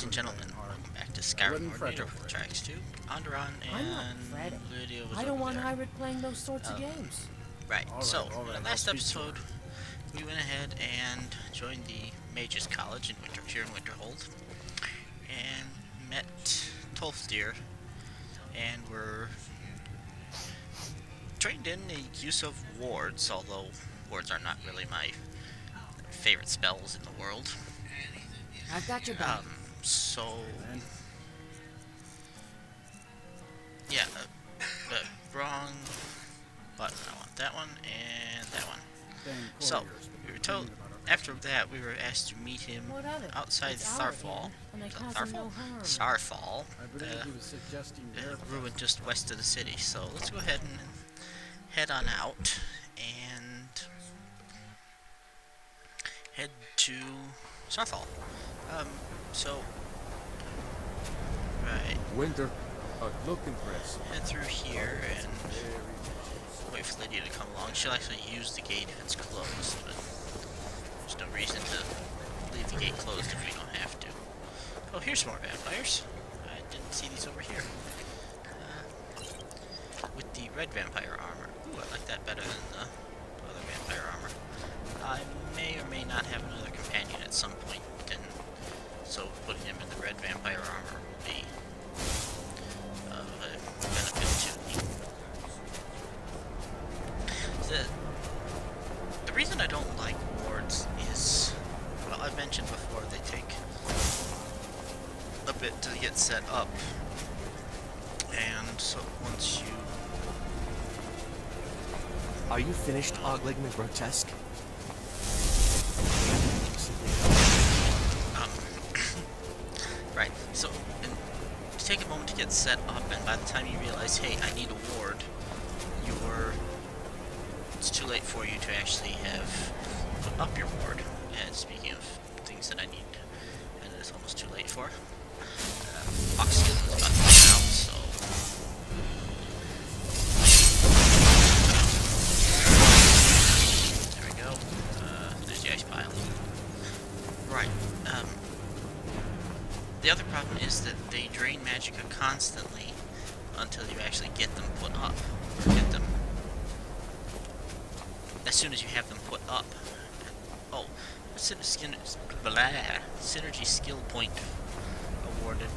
ladies and gentlemen, welcome back to Skyrim Ordinator with Tracks 2, Onderon, and Lydia was I don't over want there. Hybrid playing those sorts of games. Right, so, in the last episode, we went ahead and joined the Mages College in here in Winterhold, and met Tolfdir, and were trained in the use of wards, although wards are not really my favorite spells in the world. I've got your back. Yeah, wrong button. I want that one and that one. So, we were told, after that, we were asked to meet him outside Saarthal. Saarthal, ruin just west of the city. So, let's go ahead and head on out and head to Saarthal. Right. Winter, look impressive. Head through here and wait for Lydia to come along. She'll actually use the gate if it's closed, but there's no reason to leave the gate closed if we don't have to. Oh, here's more vampires. I didn't see these over here. With the red vampire armor. Ooh, I like that better than the other vampire armor. I may or may not have another companion at some point, and so putting him in the red vampire armor will be of a benefit to me. The reason I don't like wards is, well, I've mentioned before, they take a bit to get set up, and so once you... Are you finished ogling the grotesque? Right, so to take a moment to get set up, and by the time you realize, hey, I need a ward, it's too late for you to actually have put up your ward. And speaking of things that I need, and it's almost too late for, Fox skill is about to come out, so... There we go. There's the ice pile. Right, the other problem is that they drain magicka constantly until you actually get them put up. Or get them... As soon as you have them put up. Oh, synergy skill point awarded,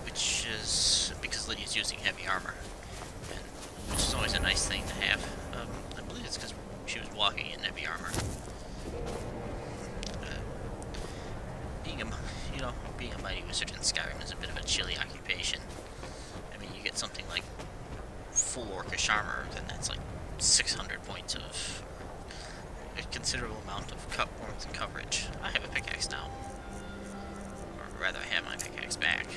which is because Lydia's using heavy armor, and which is always a nice thing to have. I believe it's because she was walking in heavy armor. Being a mighty wizard in Skyrim is a bit of a chilly occupation. I mean, you get something like full orcish armor, then that's like 600 points of a considerable amount of warmth and coverage. I have a pickaxe now. Or rather, I have my pickaxe back.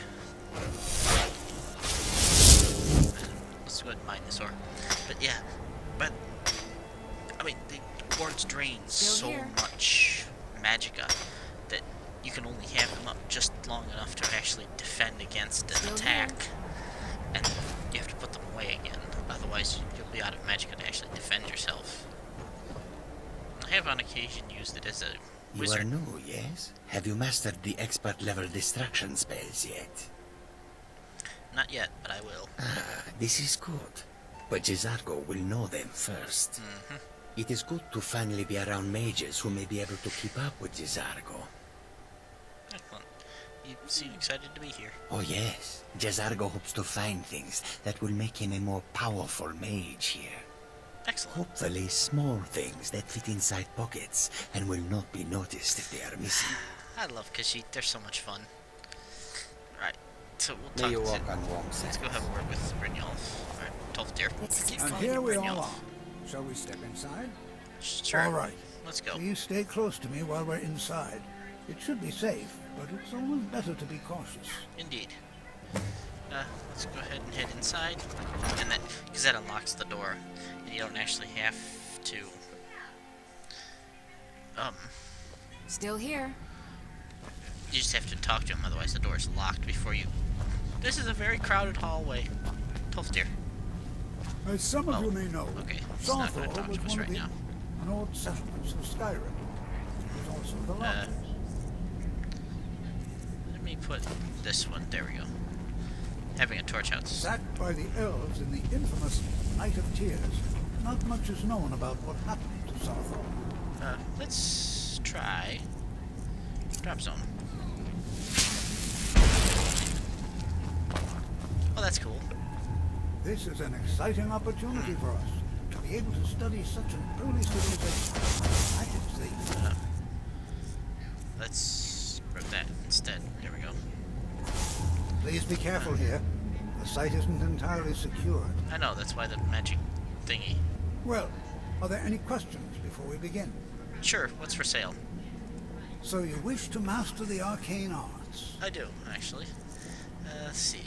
Let's go ahead and mine this ore. But yeah, I mean, the wards drain so much magicka that you can only have them up just long enough to actually defend against an attack, and you have to put them away again, otherwise you'll be out of magicka to actually defend yourself. I have on occasion used it as a wizard. You are new, yes? Have you mastered the expert level distraction spells yet? Not yet, but I will. Ah, this is good. But Jezargo will know them first. It is good to finally be around mages who may be able to keep up with Jezargo. Excellent. You seem excited to be here. Oh yes, Jezargo hopes to find things that will make him a more powerful mage here. Excellent. Hopefully small things that fit inside pockets and will not be noticed if they are missing. I love Khajiit, they're so much fun. Right, so we'll talk let's go have a word with Brynjolf. Alright, Tolfdir. And here we all are. Shall we step inside? Sure. All right. Let's go. Please stay close to me while we're inside. It should be safe, but it's always better to be cautious. Indeed. Let's go ahead and head inside, and that, because that unlocks the door, and you don't actually have to, Still here. you just have to talk to him, otherwise the door is locked before you. This is a very crowded hallway. Tolfdir. As some of you may know, okay, he's not going to talk was to us one right of the now. North settlements of Skyrim. It was also the largest. me put this one. There we go. Having a torch out. Sacked by the elves in the infamous Night of Tears, not much is known about what happened to Saarthal. Let's try drop zone. Oh, that's cool. This is an exciting opportunity for us to be able to study such an early civilization. I can see. Let's grab that instead. There we go. Please be careful here. The site isn't entirely secured. I know, that's why the magic thingy. Well, are there any questions before we begin? Sure, what's for sale? So you wish to master the arcane arts? I do, actually. Let's see.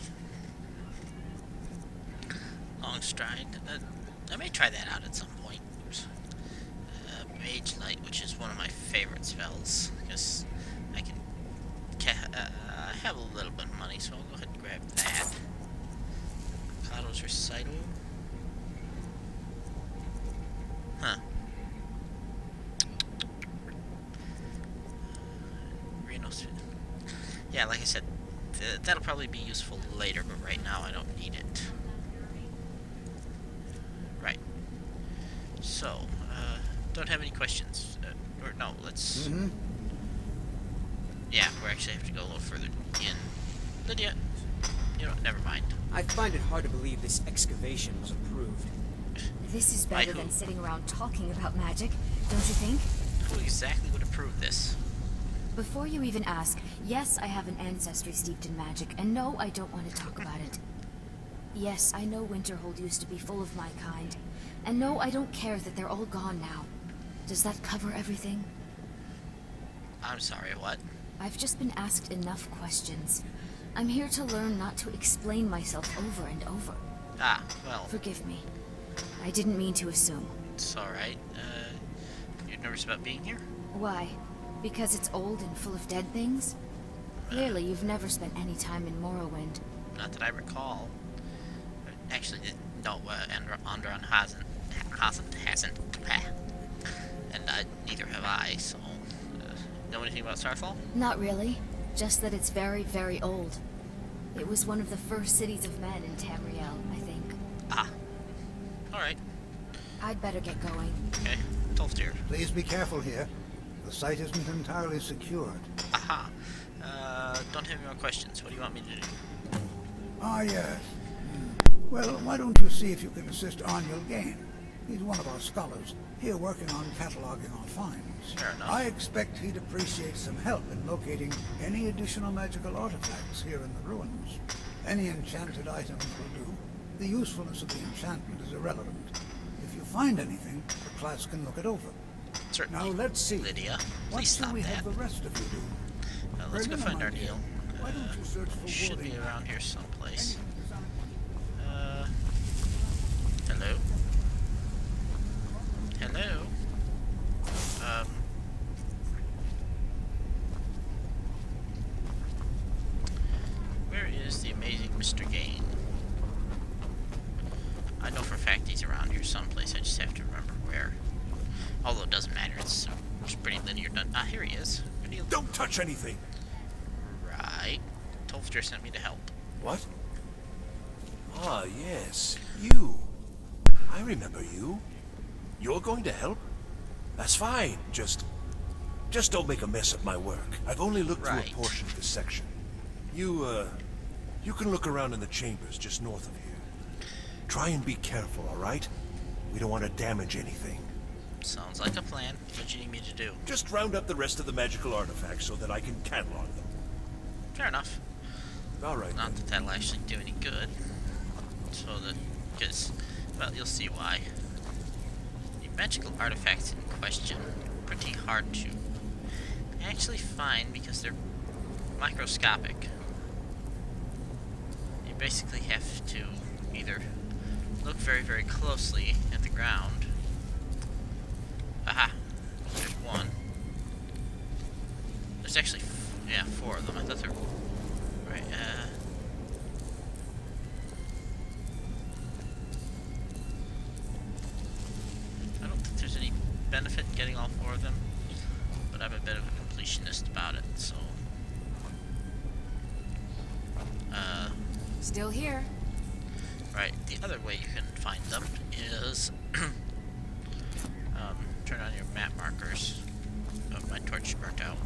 Long stride. I may try that out at some point. Mage Light, which is one of my favorite spells, because I can have a little bit of money, so I'll go ahead and grab that. Kado's Recital. Huh. Reno's. Yeah, like I said, that'll probably be useful later, but right now I don't need it. Right. So, don't have any questions. Or no, let's... Yeah, we actually have to go a little further in. Lydia, you know, never mind. I find it hard to believe this excavation was approved. This is By better who? than sitting around talking about magic, don't you think? Who exactly would approve this? Before you even ask, yes, I have an ancestry steeped in magic, and no, I don't want to talk about it. Yes, I know Winterhold used to be full of my kind, and no, I don't care that they're all gone now. Does that cover everything? I'm sorry, what? I've just been asked enough questions. I'm here to learn not to explain myself over and over. Ah, well, Forgive me. I didn't mean to assume. it's alright. You're nervous about being here? Why? Because it's old and full of dead things? Clearly, you've never spent any time in Morrowind. Not that I recall. Actually, no, Andron hasn't. And neither have I, so... know anything about Saarthal? Not really. Just that it's very, very old. It was one of the first cities of men in Tamriel, I think. Ah. Alright. I'd better get going. Okay. Tolfdir. Please be careful here. The site isn't entirely secured. Aha. Don't have any more questions. What do you want me to do? Ah, yes. Well, why don't you see if you can assist Arniel Gain? He's one of our scholars, here working on cataloging our finds. Fair enough. I expect he'd appreciate some help in locating any additional magical artifacts here in the ruins. Any enchanted items will do. The usefulness of the enchantment is irrelevant. If you find anything, the class can look it over. Certainly. Now let's see. Lydia, What please shall stop we that. have the rest of you do? Let's go Bring find them, our my dear. Neil. Why don't you search for Should be woolly- around here someplace. anything designed- Hello? Hello? Where is the amazing Mr. Gain? I know for a fact he's around here someplace, I just have to remember where. Although it doesn't matter, it's pretty linear. Ah, here he is. Don't touch anything! Right. Tolfdir sent me to help. What? Ah, yes. You. I remember you. You're going to help? That's fine. Just don't make a mess of my work. I've only looked through Right. a portion of this section. You can look around in the chambers just north of here. Try and be careful, all right? We don't want to damage anything. Sounds like a plan. What do you need me to do? Just round up the rest of the magical artifacts so that I can catalog them. Fair enough. All right. Not then. that that'll actually do any good. So because, well, you'll see why. The magical artifacts in question are pretty hard to actually find because they're microscopic. You basically have to either look very, very closely at the ground. Aha! There's one. There's actually, yeah, 4 of them. I thought there were... Right, I don't think there's any benefit in getting all 4 of them, but I'm a bit of a completionist about it, so... Still here. Right, the other way you can find them is turn on your map markers. Oh, my torch burnt out.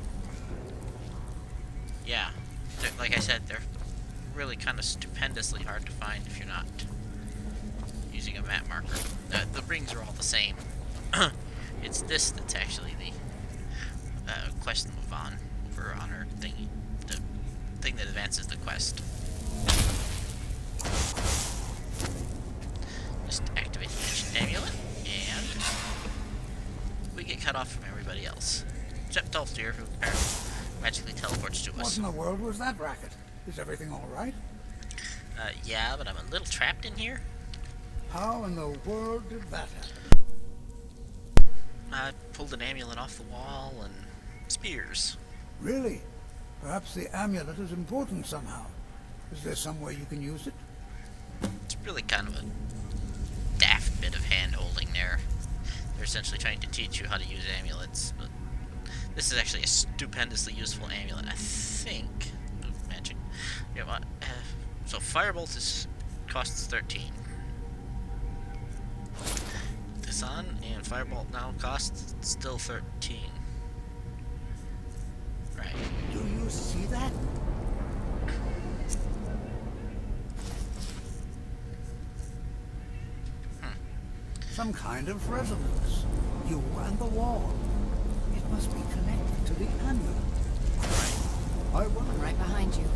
Yeah, like I said, they're really kind of stupendously hard to find if you're not using a map marker. The rings are all the same. It's this that's actually the quest move on over on our thingy, the thing that advances the quest. Just activate the ancient amulet, and we get cut off from everybody else. Except Tolfdir, who apparently magically teleports to us. What in the world was that racket? Is everything all right? Yeah, but I'm a little trapped in here. How in the world did that happen? I pulled an amulet off the wall and spears. Really? Perhaps the amulet is important somehow. Is there some way you can use it? It's really kind of a daft bit of hand-holding there. They're essentially trying to teach you how to use amulets, but this is actually a stupendously useful amulet, I think. Ooh, magic. Yeah, what? So Firebolt costs 13. This on, and Firebolt now costs still 13. Right. Do you see that? Some kind of resonance. You and the wall. It must be connected to the amulet. I wonder. Right behind you.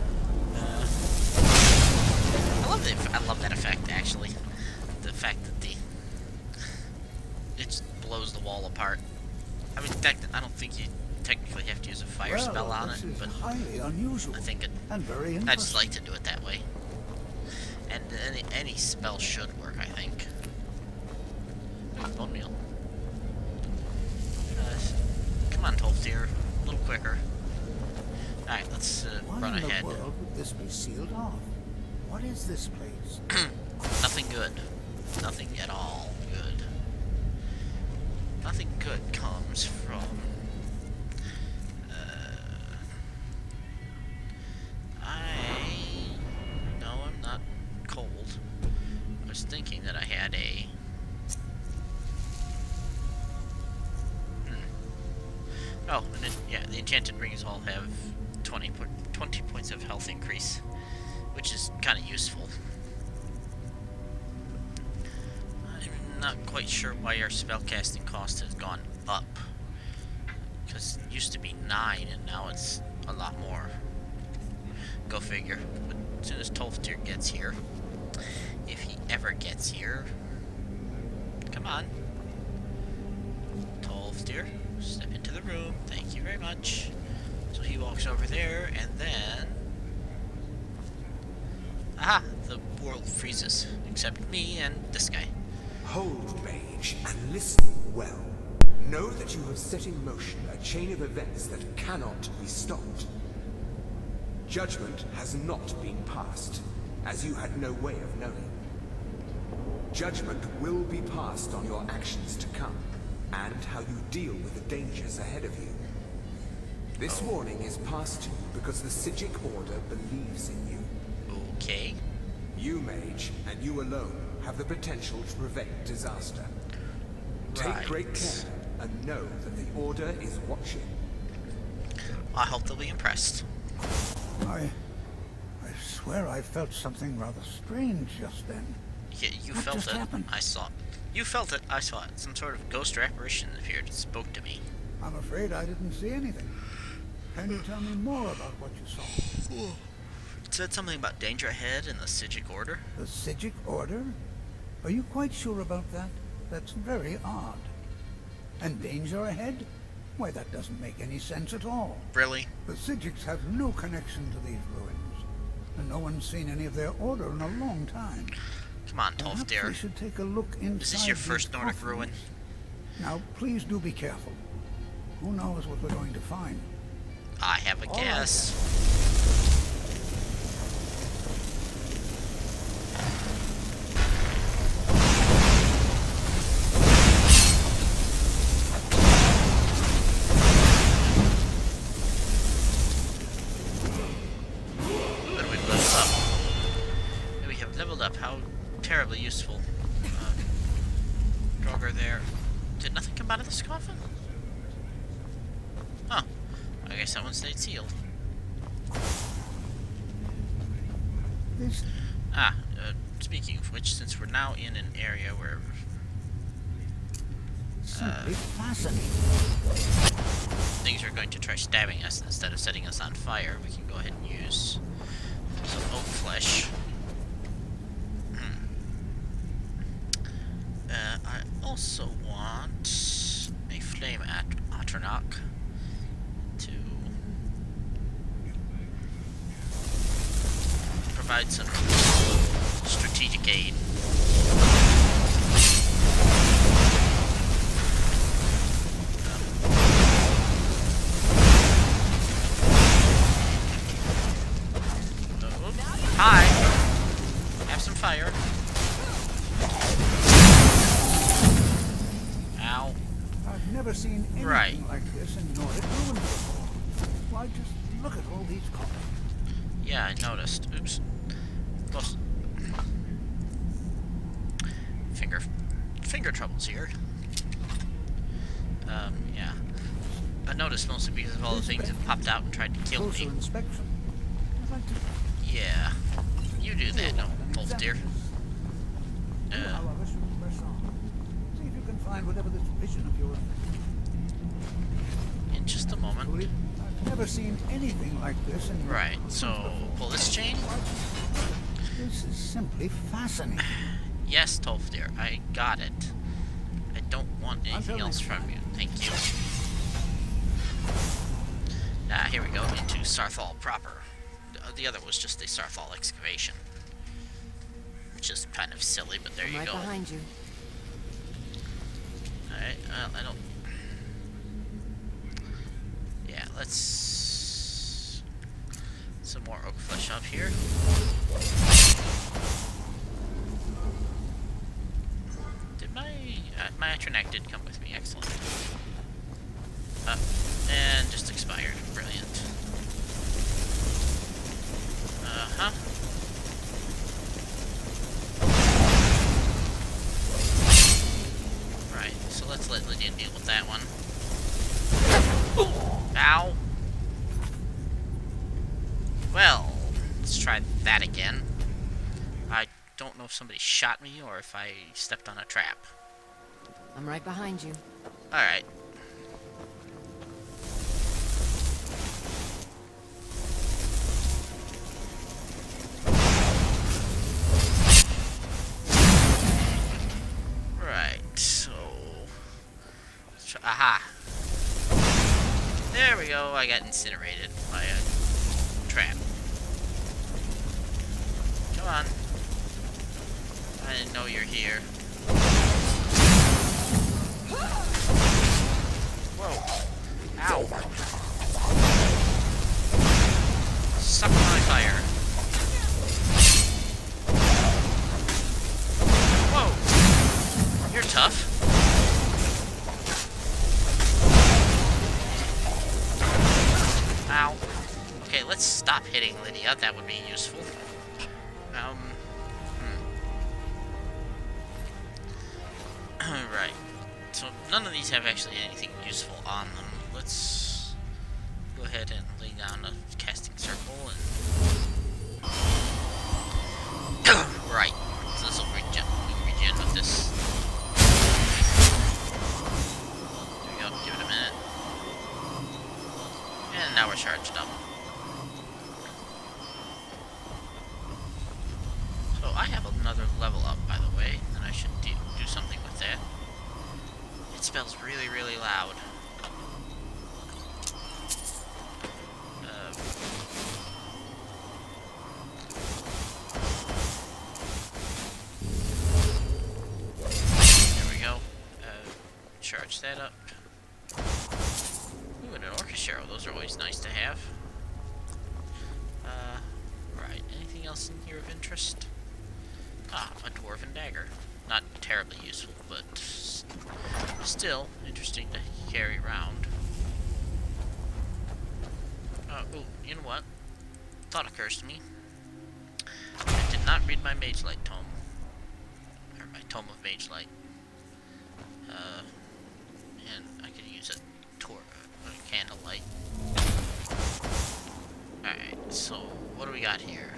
I love that effect, actually. The fact that it just blows the wall apart. I mean, I don't think you technically have to use a fire spell on it, but highly unusual. I think and very interesting. I just like to do it that way. And any spell should work, I think. Bone meal. Come on, Tolfdir, a little quicker. Alright, let's run Why in ahead. the world would this be sealed off? What is this place? Nothing good. Nothing at all good. Nothing good comes from... No, I'm not cold. I was thinking that I had a... Oh, and then, yeah, the enchanted rings all have 20 points of health increase, which is kind of useful. I'm not quite sure why our spellcasting cost has gone up, because it used to be 9 and now it's a lot more. Go figure. But as soon as Tolfdir gets here, if he ever gets here, come on, Tolfdir, step into the room. Thank you very much. So he walks over there, and then... Aha! The world freezes. Except me and this guy. Hold, mage, and listen well. Know that you have set in motion a chain of events that cannot be stopped. Judgment has not been passed, as you had no way of knowing. Judgment will be passed on your actions to come, and how you deal with the dangers ahead of you. This warning is passed to you because the Psijic Order believes in you. Okay. You, mage, and you alone, have the potential to prevent disaster. Right. Take great care, and know that the Order is watching. I hope they'll be impressed. I swear I felt something rather strange just then. Yeah, you What felt just it. happened? I saw it. You felt it. I saw it. Some sort of ghost or apparition appeared and spoke to me. I'm afraid I didn't see anything. Can you tell me more about what you saw? It said something about danger ahead in the Psijic Order. The Psijic Order? Are you quite sure about that? That's very odd. And danger ahead? Why, that doesn't make any sense at all. Really? The Psijics have no connection to these ruins, and no one's seen any of their order in a long time. Come on, Perhaps we Tolfdir. should take a look inside. Is this your these first Nordic coffins. ruin? Now, please do be careful. Who knows what we're going to find? I have a All right, guess. Ooh, and we blew this up. healed up. How terribly useful. Draugr there. Did nothing come out of this coffin? Huh. I guess that one stayed sealed. Speaking of which, since we're now in an area where Simply fascinating. things are going to try stabbing us instead of setting us on fire, we can go ahead and use some oak flesh. I also want a flame atronach to provide some strategic aid. Hi! Have some fire. Ow. I've never seen anything like this in Nordic ruins before. Why, just look at all these coffins. Yeah, I noticed. Oops. Close. Finger troubles here. Yeah. I noticed mostly because of all the things that popped out and tried to kill me. Inspection. I'd like to Yeah. You do that, no, Tolfdir. see if you can find whatever this vision of yours. In just a moment. I've never seen anything like this in Right, so pull this chain. This is simply fascinating. Yes, Tolfdir, I got it. I don't want anything else from you. Thank you. Now, here we go, into Saarthal proper. The other was just a Saarthal excavation. Which is kind of silly, but there you go. Behind you. Alright, I don't... Yeah, let's... Some more oak flesh up here. Did my atronach did come with me, excellent. And just expired, brilliant. Uh-huh. Right, so let's let Lydia deal with that one. Ow! Well, let's try that again. I don't know if somebody shot me or if I stepped on a trap. I'm right behind you. Alright. Right, so... let's try, aha! There we go, I got incinerated by a trap. Come on. I didn't know you're here. Whoa. Ow. Suck my fire. Whoa. You're tough. Ow. Okay, let's stop hitting Lydia. That would be useful. Right. So none of these have actually anything useful on them. Let's go ahead and lay down a casting circle and right. So this will regen with this. There we go. Give it a minute. And now we're charged up. So I have another level up, by the way, and I should do something with that. It smells really, really loud. There we go. Charge that up. Ooh, and an orcish arrow. Those are always nice to have. Right. Anything else in here of interest? Ah, a dwarven dagger. Not terribly useful, but still interesting to carry around. Oh, you know what? Thought occurs to me. I did not not read my Mage Light tome. Or my Tome of Mage Light. And I could use a candlelight. Alright, so what do we got here?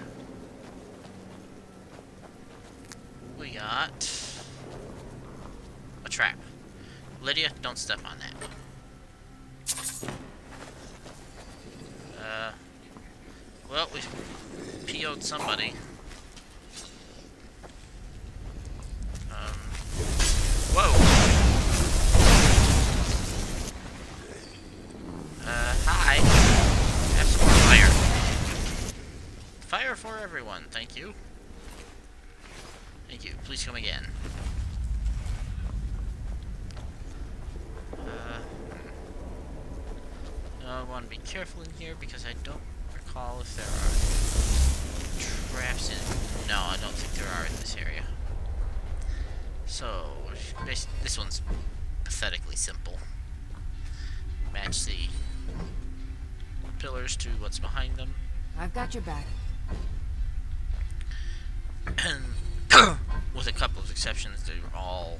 We got a trap. Lydia, don't step on that. Well, we PO'd somebody. Whoa! Hi. Have some more fire. Fire for everyone, thank you. Thank you. Please come again. I want to be careful in here because I don't recall if there are traps in. No, I don't think there are in this area. So, this one's pathetically simple. Match the pillars to what's behind them. I've got your back. And with a couple of exceptions, they're all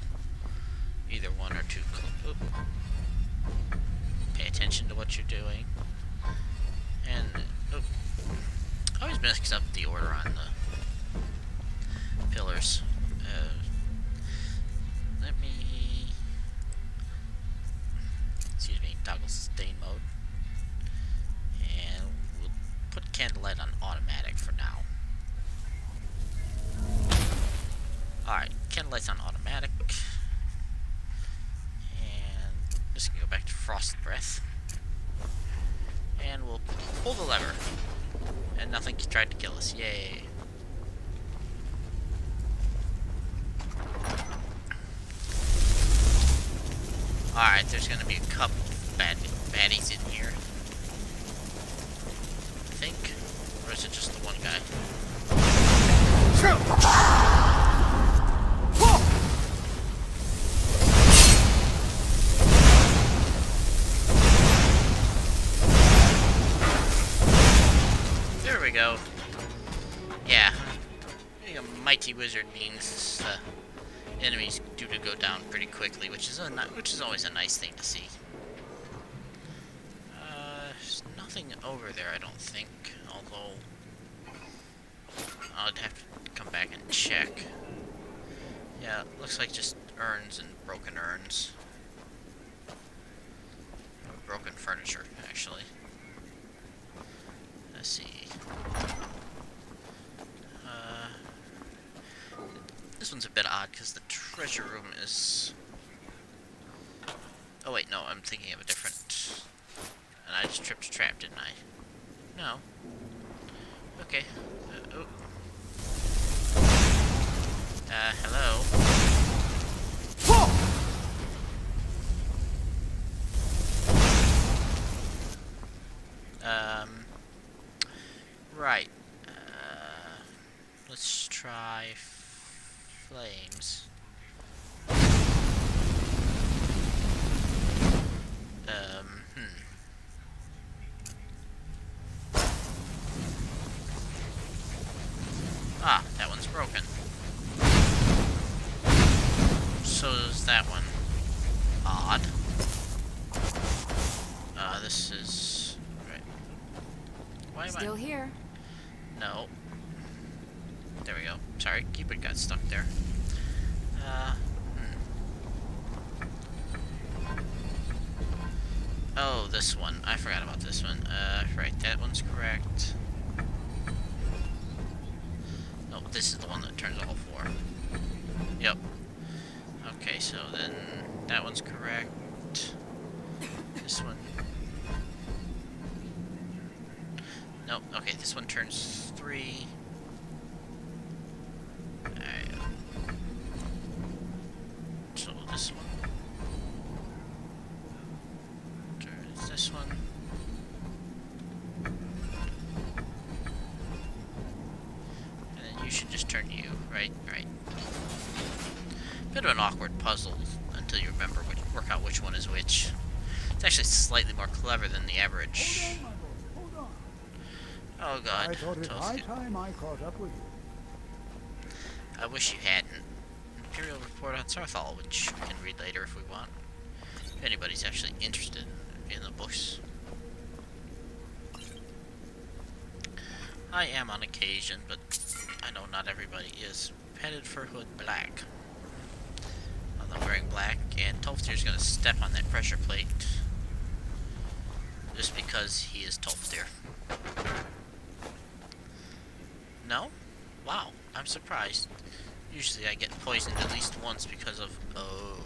either one or two. Pay attention to what you're doing. And I always mix up the order on the pillars. Let me toggle sustain mode, and we'll put candlelight on automatic for now. Alright, candlelight's on automatic. And just gonna go back to frost breath. And we'll pull the lever. And nothing tried to kill us. Yay. Alright, there's gonna be a couple baddies in here. I think. Or is it just the one guy? There we go. Yeah. Being a mighty wizard means enemies do to go down pretty quickly, which is always a nice thing to see. There's nothing over there, I don't think. Although I'd have to come back and check. Yeah, it looks like just urns and broken urns. Or broken furniture, actually. Let's see. This one's a bit odd because the treasure room is... Oh wait, no, I'm thinking of a different... And I just tripped a trap, didn't I? No. Okay. Oh. Hello? Right. Let's try flames. Ah, that one's broken. So is that one. Odd. This is... Right. Why am Still here. No. There we go. Sorry, Cupid got stuck there. Oh, this one. I forgot about this one. Right, that one's correct. No, this is the one that turns all four. Yep. Okay, so then that one's correct. This one. Nope, okay, this one turns 3. Alright. So this one turns this one. And then you should just turn you, right? Right. Bit of an awkward puzzle until you remember work out which one is which. It's actually slightly more clever than the average. Hold on. Oh god. I thought it high Tolfdir. time I caught up with you. I wish you hadn't. Imperial Report on Saarthal, which we can read later if we want. If anybody's actually interested in the books. I am on occasion, but I know not everybody is. Headed for Hood Black. I'm wearing black, and Tolfdir's gonna step on that pressure plate. Just because he is Tolfdir. No? Wow, I'm surprised. Usually I get poisoned at least once because of... Oh,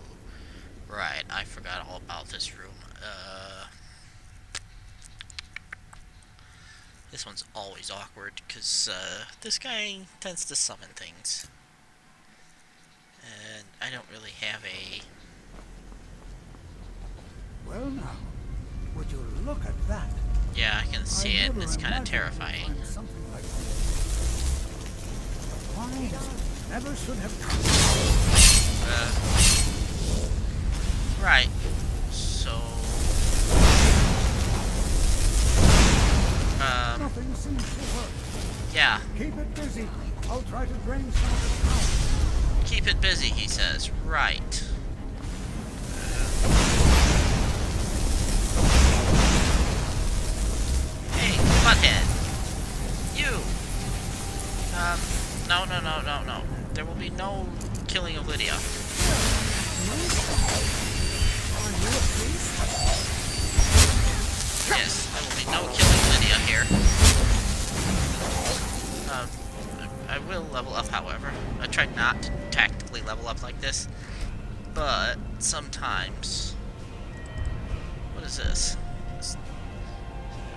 right, I forgot all about this room. This one's always awkward, because this guy tends to summon things. And I don't really have a... Well now, would you look at that? Yeah, I can see it, and it's kind of terrifying. Something like this. Why? Never should have come. Right. So... Nothing seems to work. Yeah. Keep it busy. I'll try to drain some of the power. Keep it busy, he says. Right. Hey, butthead. You! No. There will be no killing of Lydia. Yes, there will be no killing Lydia here. I will level up, however. I try not to tactically level up like this, but sometimes... What is this?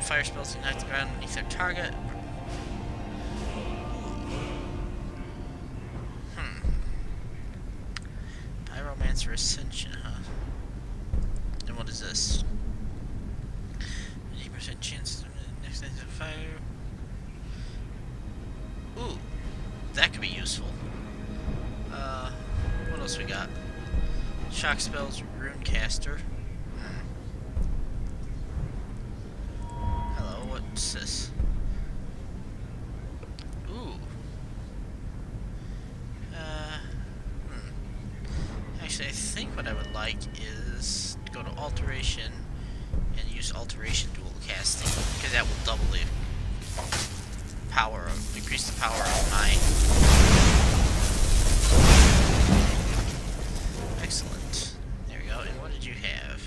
Fire spells ignite the ground beneath their target. Pyromancer Ascension, huh? And what is this? 80% chance next night of fire. Ooh, that could be useful. What else we got? Shock spells, Runecaster. Hello, what's this? Ooh. Actually, I think what I would like is to go to Alteration and use Alteration dual casting, because that will double the power of, increase the power of my... Excellent. There we go. And what did you have?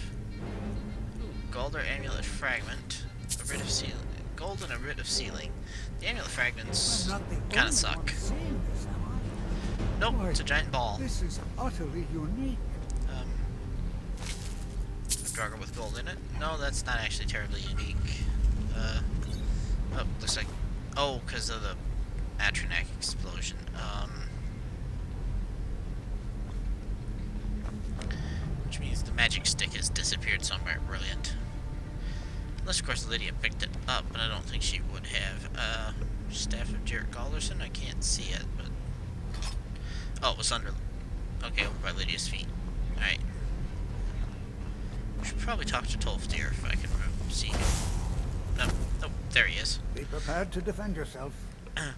Ooh, Gold or Amulet Fragment. A Writ of Sealing. Gold and a Writ of Sealing. The Amulet Fragments kind of suck. Nope, it's a giant ball. This is utterly unique. A Draugr with gold in it. No, that's not actually terribly unique. Oh, looks like... Oh, because of the Atronak explosion. Which means the magic stick has disappeared somewhere. Brilliant. Unless, of course, Lydia picked it up, but I don't think she would have. Staff of Jarrett Galderson? I can't see it, but... Oh, it was under... Okay, over by Lydia's feet. Alright. We should probably talk to Tolfdir if I can see him. No, there he is. Be prepared to defend yourself.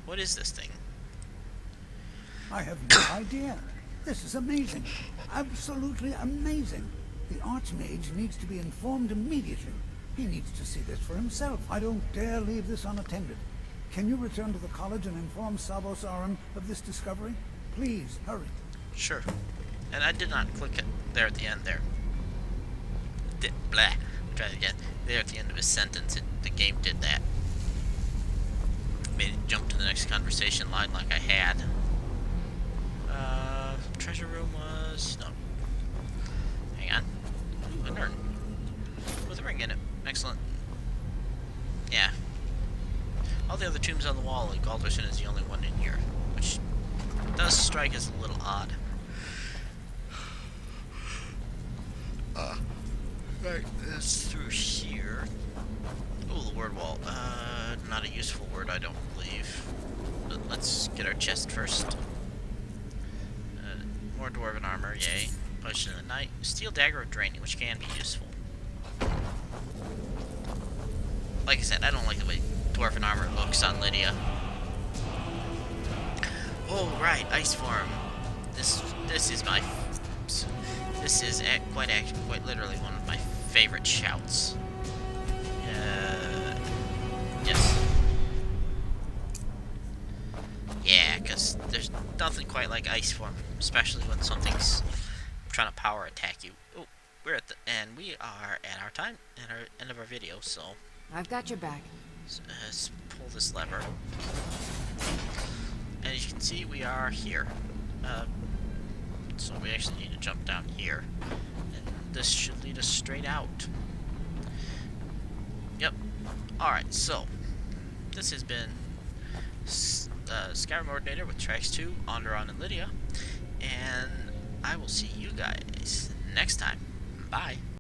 What is this thing? I have no idea. This is amazing. Absolutely amazing. The Archmage needs to be informed immediately. He needs to see this for himself. I don't dare leave this unattended. Can you return to the college and inform Savos Aran of this discovery? Please, hurry. Sure. And I did not click it there at the end there. Blah. I'll try it again. There at the end of his sentence, the game did that. Made it jump to the next conversation line like I had. Treasure room was... No. Hang on. Ooh, an urn. With a ring in it. Excellent. Yeah. All the other tombs on the wall, like Galderson is the only one in here. Which does strike as a little odd. Right, that's through here. Oh, the word wall. Not a useful word, I don't believe. But let's get our chest first. More dwarven armor, yay. Potion of the night. Steel dagger of draining, which can be useful. Like I said, I don't like the way dwarven armor looks on Lydia. Oh right, ice form. This is my quite literally one of my favorite shouts. Yes. Yeah, because there's nothing quite like ice form, especially when something's trying to power attack you. Oh, we're at the end. We are at our time, at our end of our video, so I've got your back. let's pull this lever. And as you can see, we are here. So we actually need to jump down here. And this should lead us straight out. Yep. Alright, so this has been Skyrim Ordinator with Tracks 2, Onward, and Lydia. And I will see you guys next time. Bye.